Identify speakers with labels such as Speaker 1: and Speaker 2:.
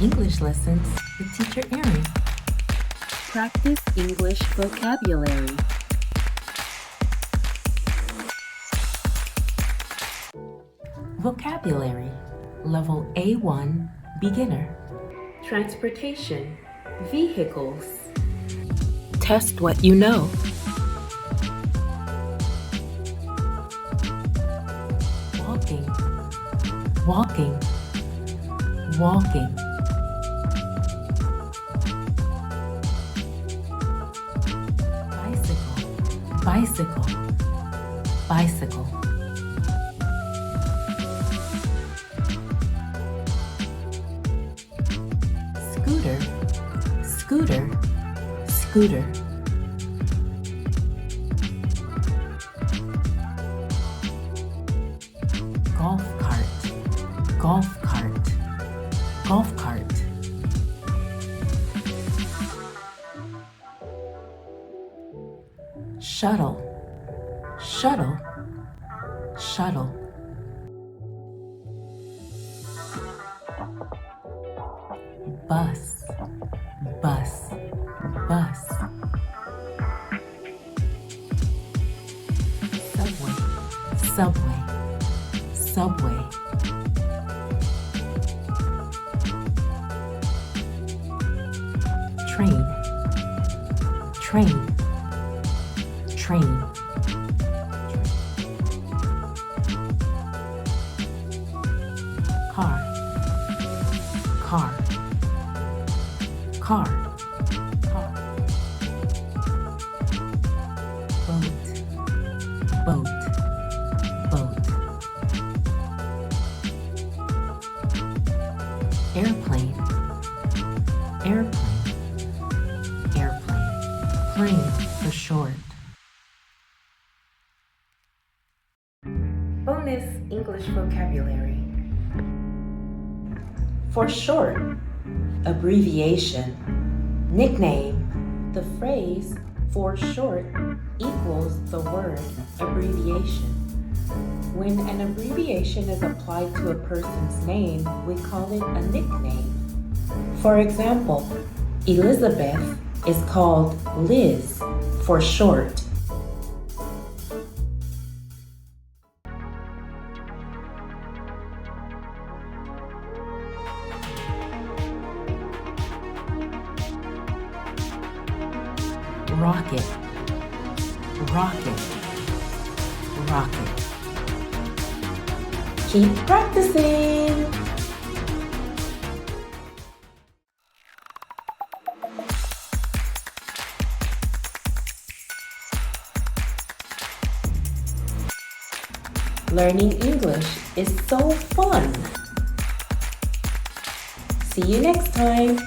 Speaker 1: English lessons with Teacher Erin.
Speaker 2: Practice English vocabulary.
Speaker 1: Vocabulary, Level A1, Beginner. Transportation, vehicles. Test what you know. Walking, walking, walking. Bicycle, bicycle, bicycle. Scooter, scooter, scooter. Golf cart, golf cart, golf cart. Shuttle, shuttle, shuttle. Bus, bus, bus. Subway, subway, subway. Train, train, train. Car, car, car, car. Boat, boat, boat. Airplane, airplane, airplane. Plane for short. Bonus English vocabulary. For short, abbreviation. Nickname. The phrase for short equals the word abbreviation. When an abbreviation is applied to a person's name, we call it a nickname. For example, Elizabeth is called Liz for short. Rocket, rocket, rocket. Keep practicing. Learning English is so fun. See you next time.